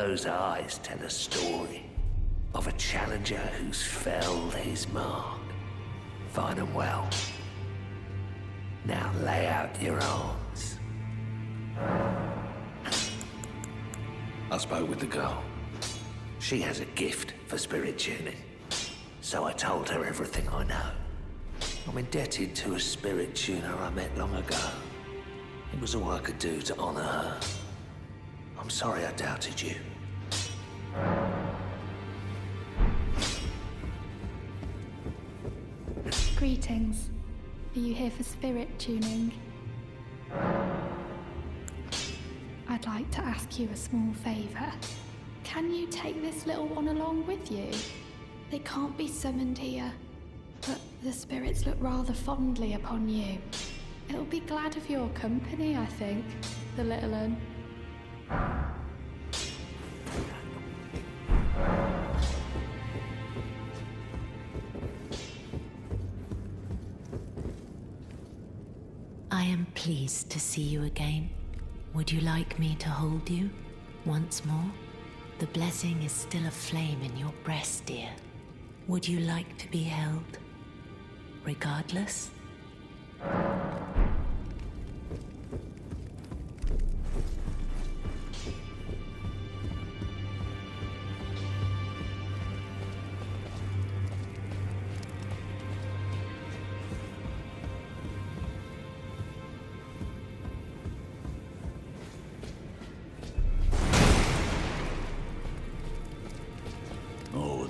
Those eyes tell a story of a challenger who's felled his mark. Fine and well. Now lay out your arms. I spoke with the girl. She has a gift for spirit tuning. So I told her everything I know. I'm indebted to a spirit tuner I met long ago. It was all I could do to honor her. I'm sorry I doubted you. Greetings. Are you here for spirit tuning? I'd like to ask you a small favor. Can you take this little one along with you? They can't be summoned here, but the spirits look rather fondly upon you. It'll be glad of your company, I think, the little one. I am pleased to see you again. Would you like me to hold you once more? The blessing is still aflame in your breast, dear. Would you like to be held, regardless?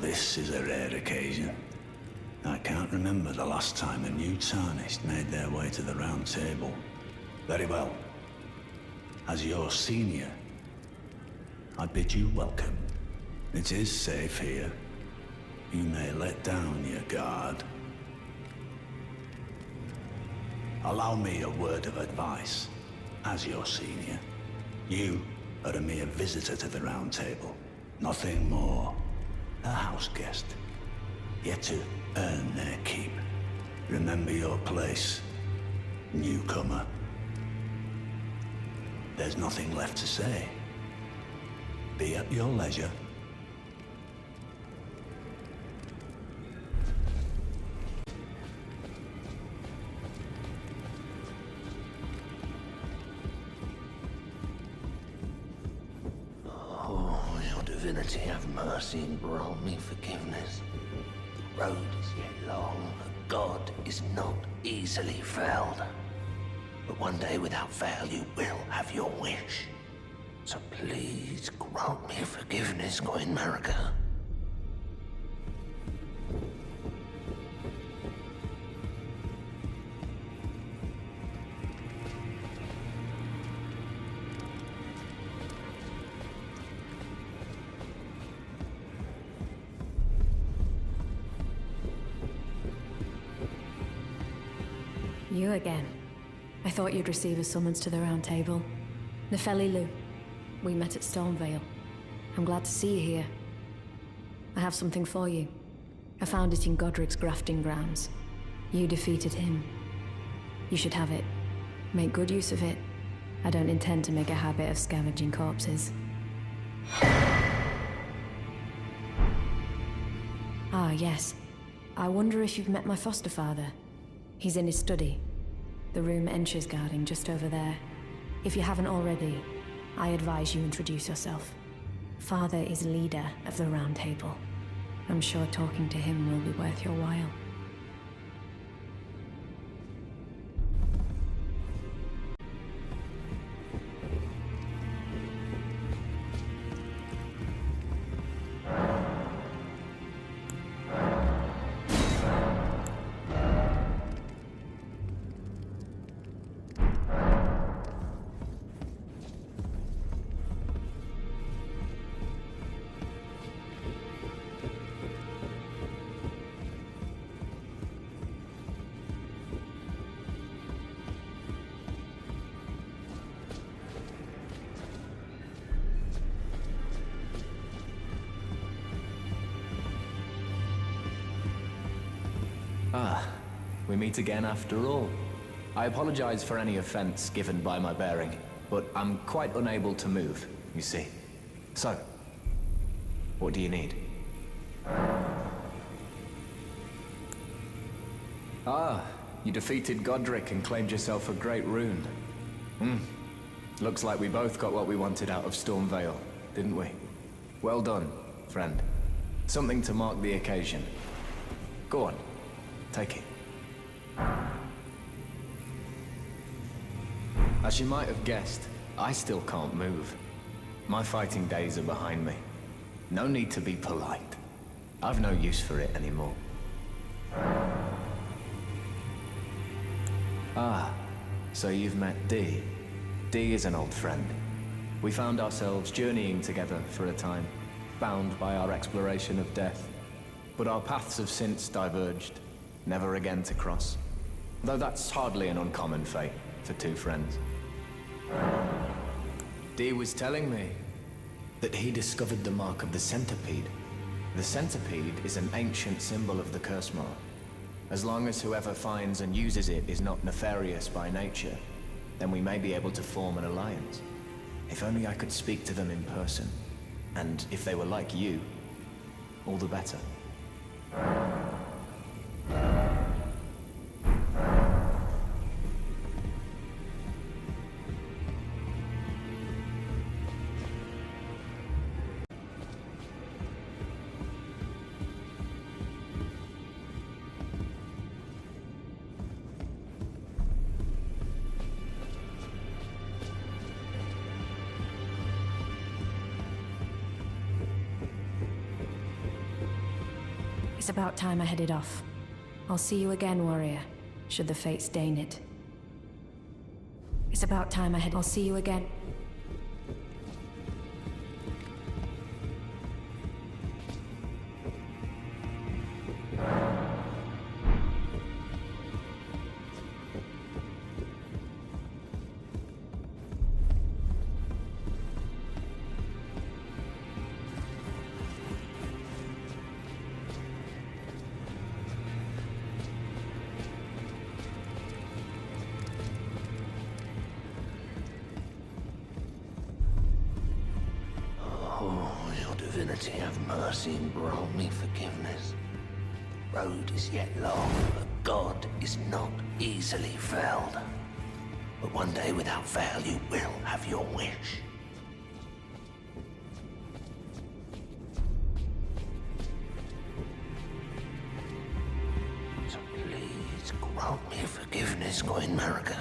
This is a rare occasion. I can't remember the last time a new tarnished made their way to the round table. Very well. As your senior, I bid you welcome. It is safe here. You may let down your guard. Allow me a word of advice. As your senior, you are a mere visitor to the round table. Nothing more. A house guest, yet to earn their keep. Remember your place, newcomer. There's nothing left to say. Be at your leisure. Divinity, have mercy and grant me forgiveness. The road is yet long, but God is not easily felled. But one day without fail you will have your wish. So please grant me forgiveness, Queen Marika. You again. I thought you'd receive a summons to the round table. Nepheli, we met at Stormveil. I'm glad to see you here. I have something for you. I found it in Godrick's grafting grounds. You defeated him. You should have it. Make good use of it. I don't intend to make a habit of scavenging corpses. Ah, yes. I wonder if you've met my foster father. He's in his study. The room Ensha's guarding just over there. If you haven't already, I advise you introduce yourself. Father is leader of the Round Table. I'm sure talking to him will be worth your while. Ah, we meet again after all. I apologize for any offense given by my bearing, but I'm quite unable to move, you see. So, What do you need? Ah, you defeated Godrick and claimed yourself a great Rune. Looks like we both got what we wanted out of Stormveil, didn't we? Well done, friend. Something to mark the occasion. Go on, take it. As you might have guessed, I still can't move. My fighting days are behind me. No need to be polite. I've no use for it anymore. Ah, so you've met Dee. Dee is an old friend. We found ourselves journeying together for a time, bound by our exploration of death. But our paths have since diverged, never again to cross. Though that's hardly an uncommon fate for two friends. Dee was telling me that he discovered the mark of the centipede. The centipede is an ancient symbol of the curse mark. As long as whoever finds and uses it is not nefarious by nature, then we may be able to form an alliance. If only I could speak to them in person. And if they were like you, all the better. It's about time I headed off. I'll see you again, warrior, should the fates deign it. It's about time I head. I'll see you again. Divinity, have mercy and grant me forgiveness. Road is yet long, but God is not easily felled. But one day without fail you will have your wish. So please grant me forgiveness, Queen Marika.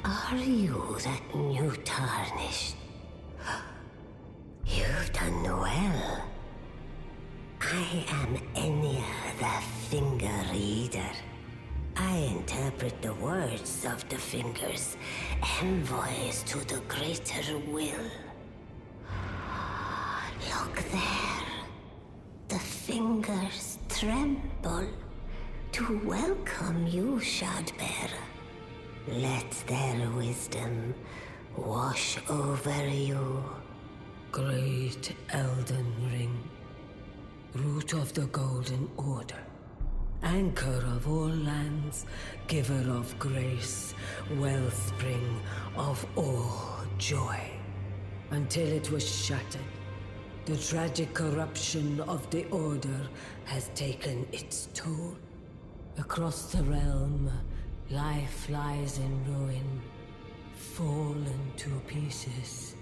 Are you that new tarnished? You've done well. I am Enia, the Finger Reader. I interpret the words of the fingers, envoys to the greater will. Look there. The fingers tremble to welcome you, Shardbearer. Let their wisdom wash over you. Great Elden Ring, root of the Golden Order, anchor of all lands, giver of grace, wellspring of all joy. Until it was shattered, the tragic corruption of the Order has taken its toll. Across the realm, life lies in ruin, fallen to pieces.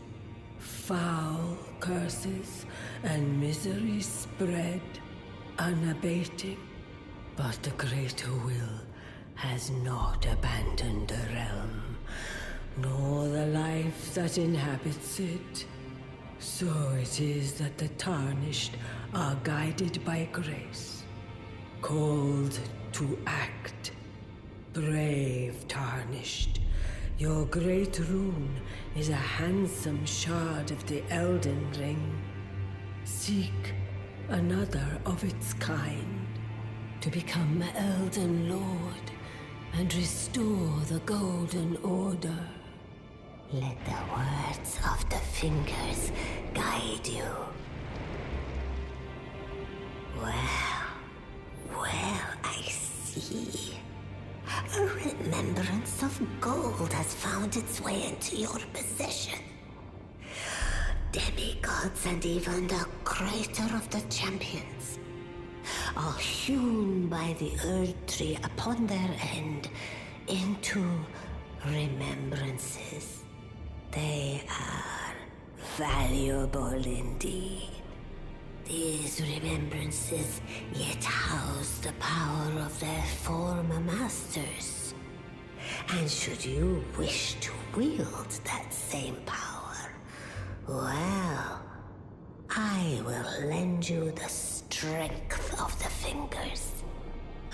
Foul curses and misery spread, unabating. But the greater will has not abandoned the realm, nor the life that inhabits it. So it is that the tarnished are guided by grace, called to act. Brave tarnished, your great rune is a handsome shard of the Elden Ring. Seek another of its kind to become Elden Lord and restore the Golden Order. Let the words of the fingers guide you. Well, I see. A remembrance of gold has found its way into your possession. Demigods and even the Crater of the Champions, all hewn by the Earth Tree upon their end into remembrances. They are valuable indeed. These remembrances yet house the power of their former masters. And should you wish to wield that same power, well, I will lend you the strength of the fingers.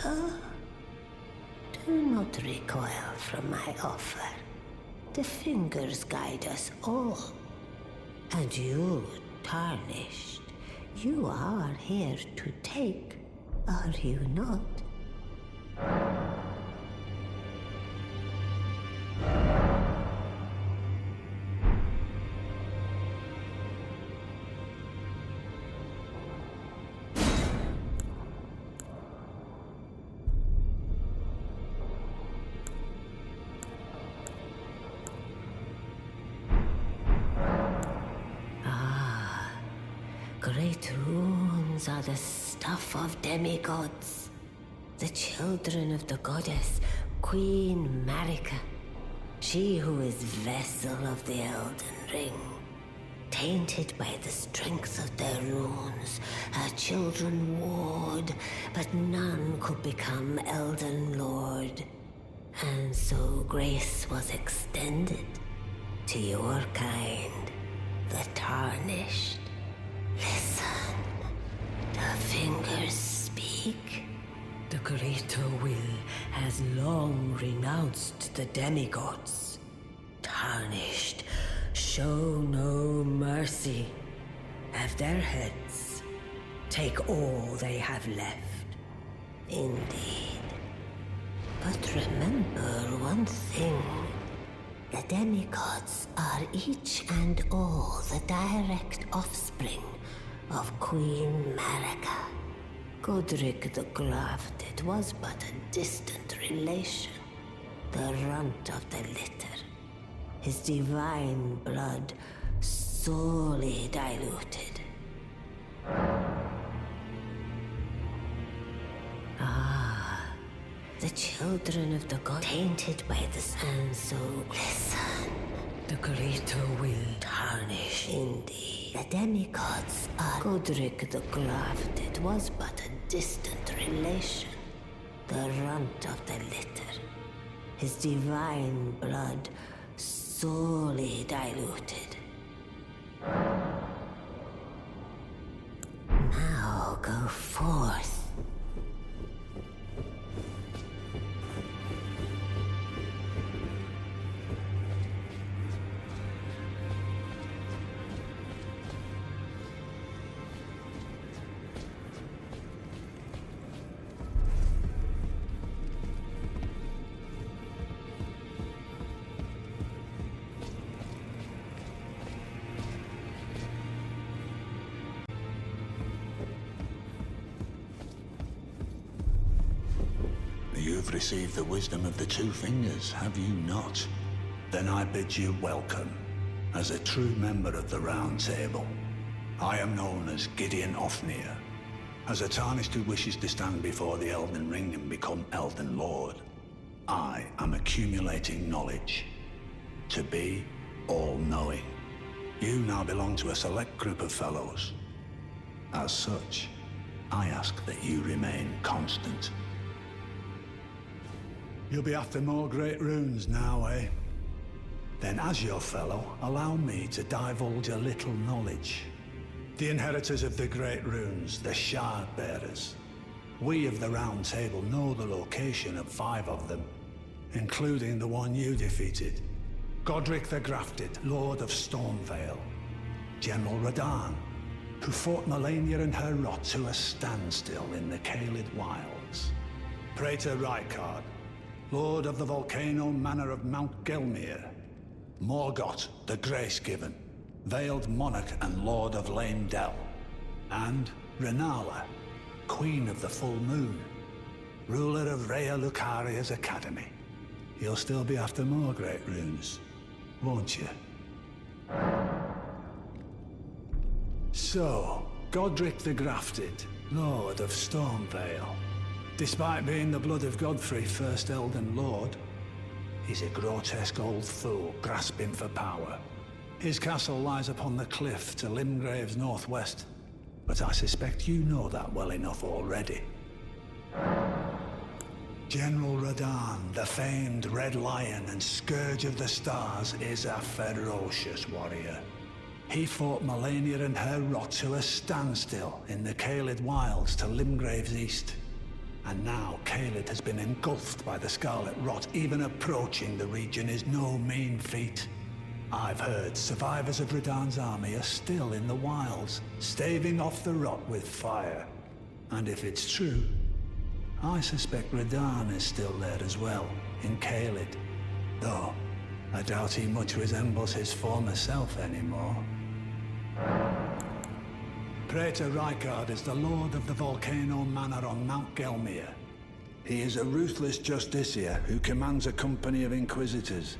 Oh, do not recoil from my offer. The fingers guide us all. And you, tarnished, you are here to take, are you not? Great runes are the stuff of demigods, the children of the goddess, Queen Marika, she who is vessel of the Elden Ring. Tainted by the strength of their runes, her children warred, but none could become Elden Lord. And so grace was extended to your kind, the tarnished. Listen, the fingers speak. The greater will has long renounced the demigods. Tarnished, show no mercy. Have their heads. Take all they have left. Indeed. But remember one thing. The demigods are each and all the direct offspring of Queen Marika. Godrick the Grafted was but a distant relation, the runt of the litter. His divine blood sorely diluted. The children of the god tainted by the sun, so listen. The greater will Tarnish indeed. The demigods are Godrick the Grafted was but a distant relation, the runt of the litter. His divine blood sorely diluted. Now go forth. You've received the wisdom of the two fingers, have you not? Then I bid you welcome, as a true member of the Roundtable. I am known as Gideon Ofnir. As a tarnished who wishes to stand before the Elden Ring and become Elden Lord, I am accumulating knowledge, to be all-knowing. You now belong to a select group of fellows. As such, I ask that you remain constant. You'll be after more great runes now, eh? Then as your fellow, allow me to divulge a little knowledge. The inheritors of the great runes, the Shard Bearers. We of the Round Table know the location of 5 of them, including the one you defeated. Godrick the Grafted, Lord of Stormveil. General Radahn, who fought Malenia and her rot to a standstill in the Caelid Wilds. Praetor Rykard, Lord of the Volcano Manor of Mount Gelmir. Morgoth, the Grace-Given, Veiled Monarch and Lord of Lame Dell. And Renala, Queen of the Full Moon, ruler of Rhea Lucaria's Academy. You'll still be after more great runes, won't you? So, Godrick the Grafted, Lord of Stormveil. Despite being the blood of Godfrey, first Elden Lord, he's a grotesque old fool grasping for power. His castle lies upon the cliff to Limgrave's northwest, but I suspect you know that well enough already. General Radahn, the famed Red Lion and Scourge of the Stars, is a ferocious warrior. He fought Malenia and her rot to a standstill in the Caelid Wilds to Limgrave's east. And now Caelid has been engulfed by the Scarlet Rot. Even approaching the region is no mean feat. I've heard survivors of Radahn's army are still in the wilds, staving off the rot with fire. And if it's true, I suspect Radahn is still there as well, in Caelid. Though, I doubt he much resembles his former self anymore. Praetor Rykard is the Lord of the Volcano Manor on Mount Gelmir. He is a ruthless justiciar who commands a company of inquisitors,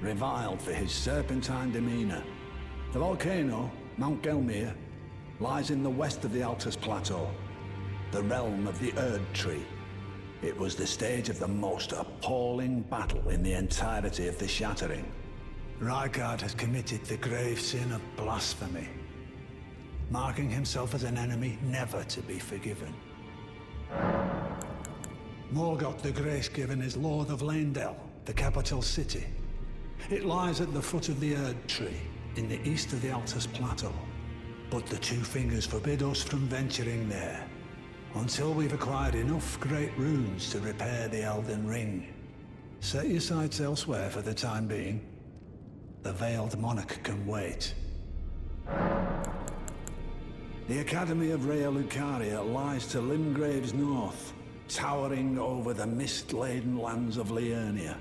reviled for his serpentine demeanor. The volcano, Mount Gelmir, lies in the west of the Altus Plateau, the realm of the Erd Tree. It was the stage of the most appalling battle in the entirety of the Shattering. Rykard has committed the grave sin of blasphemy, marking himself as an enemy never to be forgiven. Morgoth the Grace-Given is Lord of Leyndell, the capital city. It lies at the foot of the Erd Tree, in the east of the Altus Plateau. But the Two Fingers forbid us from venturing there, until we've acquired enough great runes to repair the Elden Ring. Set your sights elsewhere for the time being. The Veiled Monarch can wait. The Academy of Rhea Lucaria lies to Limgrave's north, towering over the mist-laden lands of Liurnia.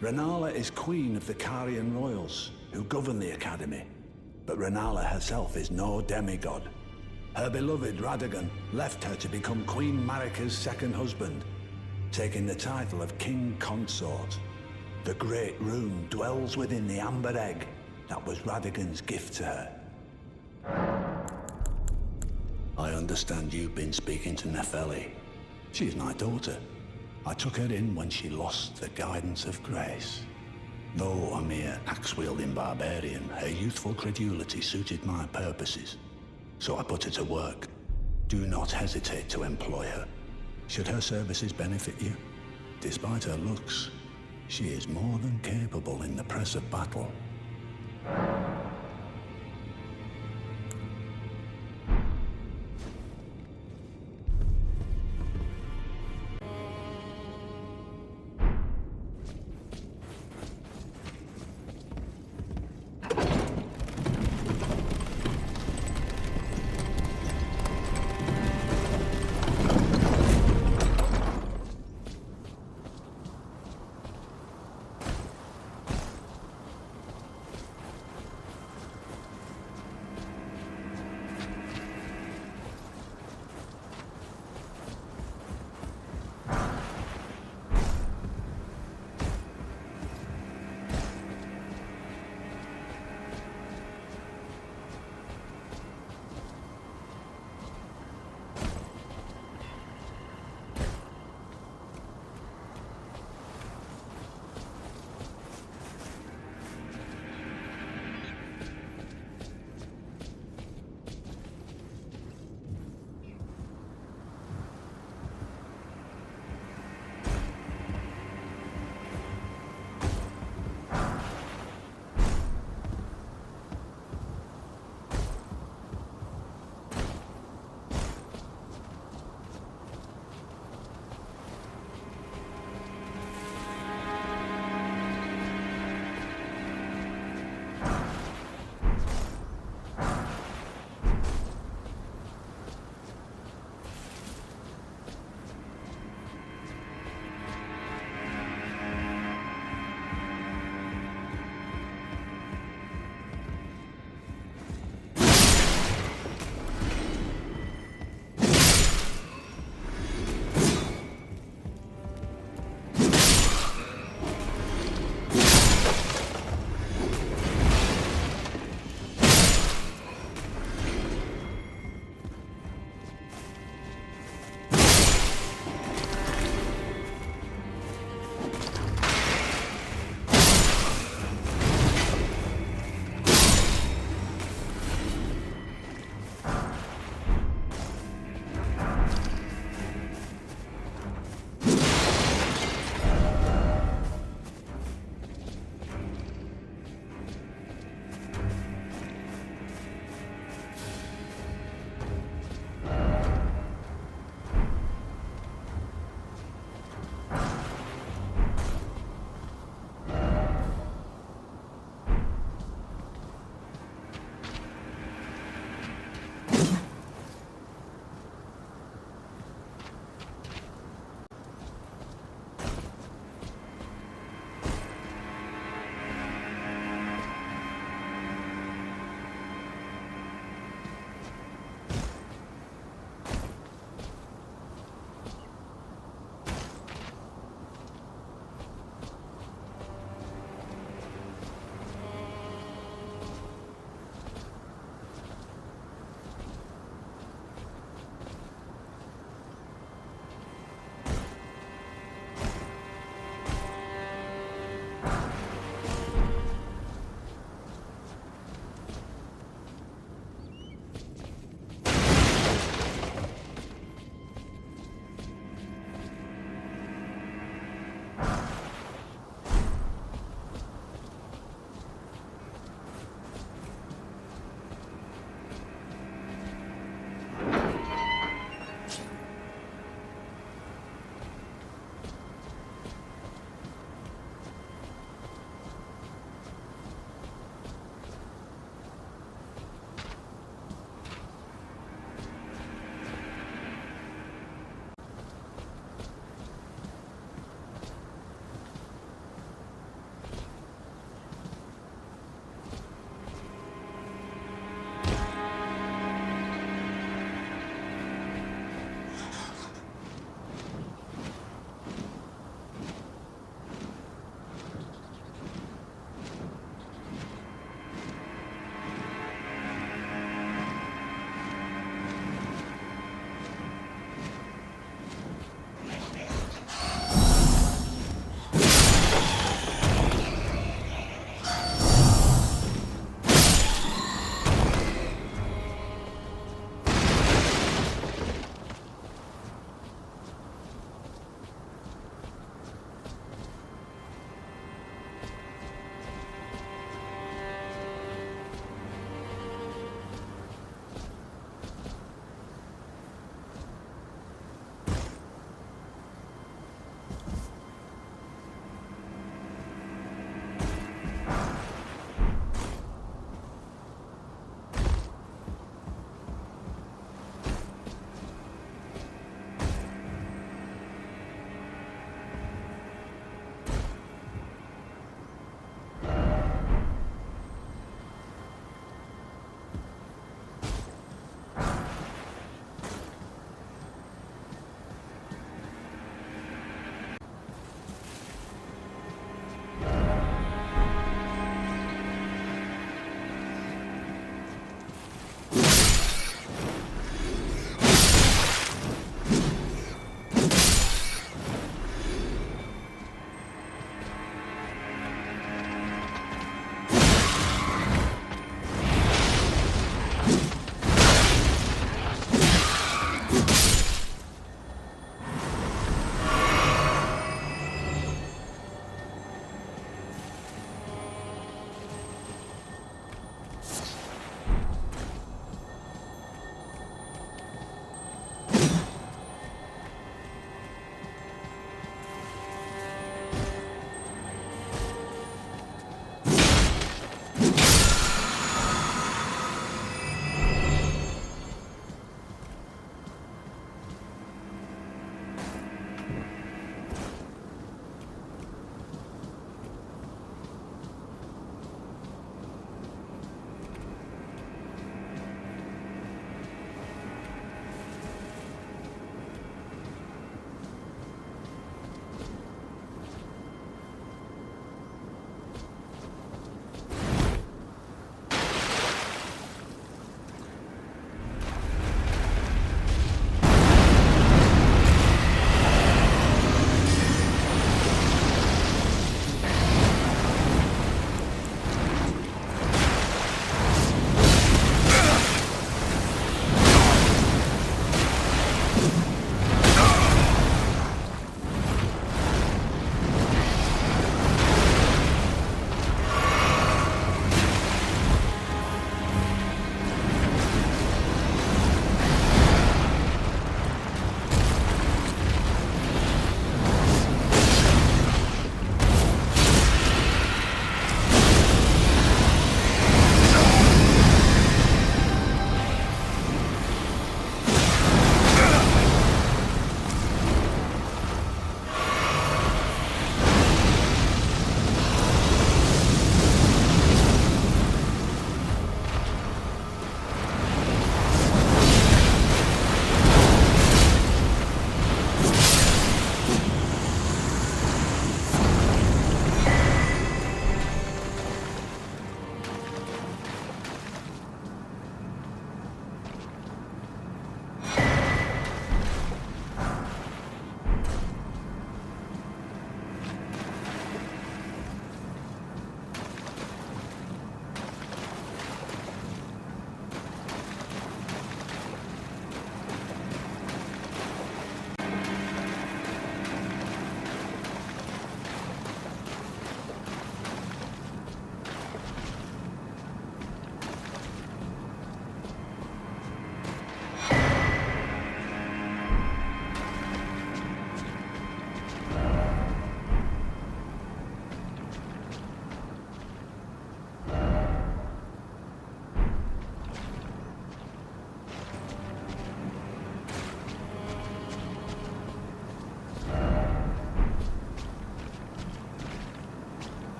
Renala is queen of the Carian royals, who govern the Academy. But Renala herself is no demigod. Her beloved Radagon left her to become Queen Marika's second husband, taking the title of King Consort. The great Rune dwells within the amber egg that was Radagon's gift to her. I understand you've been speaking to Nepheli. She's my daughter. I took her in when she lost the guidance of grace. Though a mere axe-wielding barbarian, her youthful credulity suited my purposes. So I put her to work. Do not hesitate to employ her. Should her services benefit you, despite her looks, she is more than capable in the press of battle.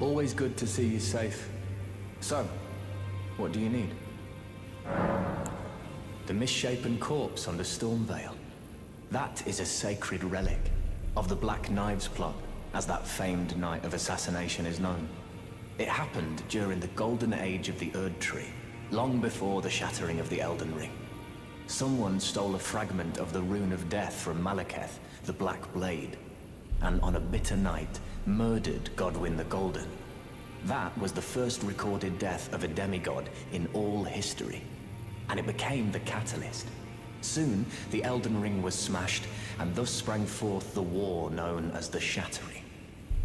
Always good to see you safe. So, what do you need? The misshapen corpse under Stormveil. That is a sacred relic of the Black Knives plot, as that famed night of assassination is known. It happened during the golden age of the Erd Tree, long before the shattering of the Elden Ring. Someone stole a fragment of the Rune of Death from Malekith, the Black Blade, and on a bitter night, murdered Godwyn the Golden. That was the first recorded death of a demigod in all history, and it became the catalyst. Soon, the Elden Ring was smashed, and thus sprang forth the war known as the Shattering.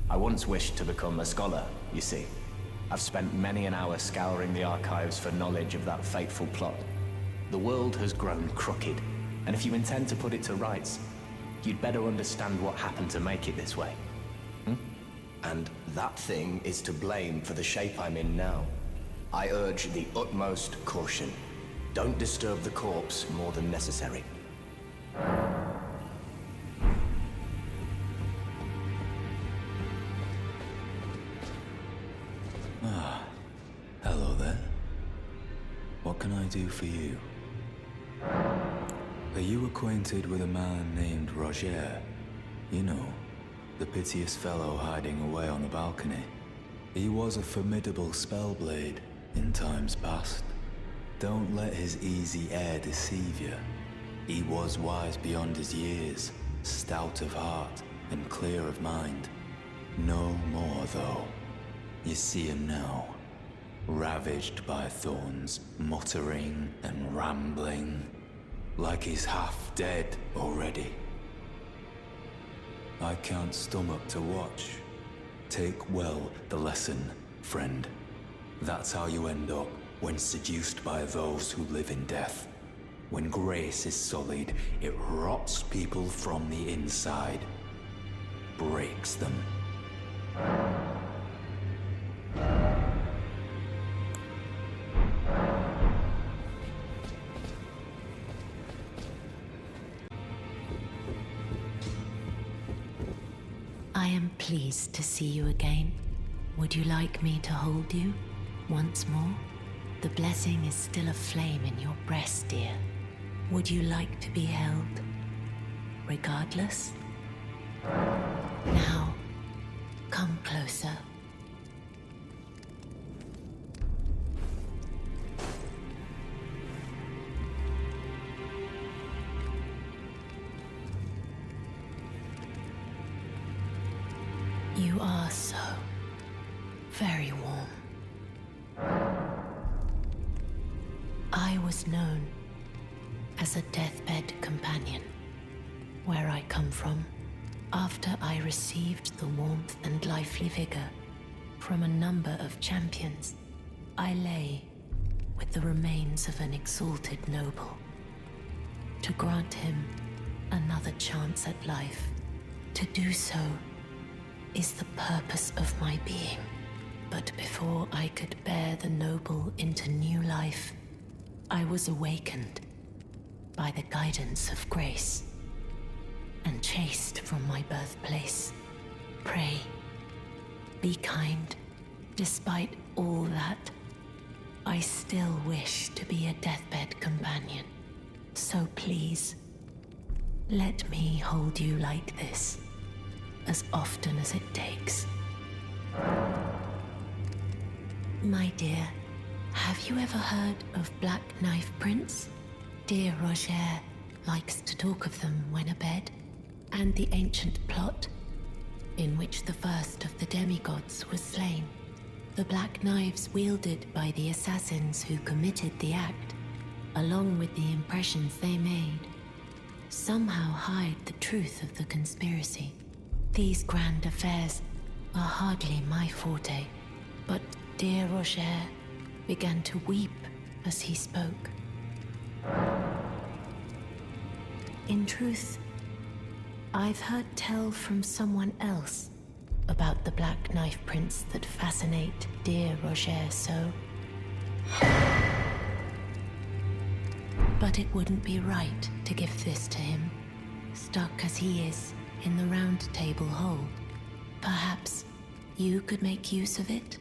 I once wished to become a scholar, you see. I've spent many an hour scouring the archives for knowledge of that fateful plot. The world has grown crooked, and if you intend to put it to rights, you'd better understand what happened to make it this way. And that thing is to blame for the shape I'm in now. I urge the utmost caution. Don't disturb the corpse more than necessary. Hello there. What can I do for you? Are you acquainted with a man named Rogier? You know, the piteous fellow hiding away on the balcony. He was a formidable spellblade in times past. Don't let his easy air deceive you. He was wise beyond his years, stout of heart and clear of mind. No more, though. You see him now, ravaged by thorns, muttering and rambling, like he's half dead already. I can't stomach to watch. Take well the lesson, friend. That's how you end up when seduced by those who live in death. When grace is sullied, it rots people from the inside, breaks them. I am pleased to see you again. Would you like me to hold you once more? The blessing is still aflame in your breast, dear. Would you like to be held, regardless? Now, come closer. You are so very warm. I was known as a deathbed companion where I come from. After I received the warmth and lively vigor from a number of champions, I lay with the remains of an exalted noble to grant him another chance at life. To do so is the purpose of my being. But before I could bear the noble into new life, I was awakened by the guidance of grace and chased from my birthplace. Pray, be kind. Despite all that, I still wish to be a deathbed companion. So please, let me hold you like this, as often as it takes. My dear, have you ever heard of Black Knife Prince? Dear Rogier likes to talk of them when abed, and the ancient plot in which the first of the demigods was slain. The black knives wielded by the assassins who committed the act, along with the impressions they made, somehow hide the truth of the conspiracy. These grand affairs are hardly my forte, but dear Rogier began to weep as he spoke. In truth, I've heard tell from someone else about the Black Knife Prince that fascinate dear Rogier so. But it wouldn't be right to give this to him, stuck as he is in the Roundtable Hold. Perhaps you could make use of it?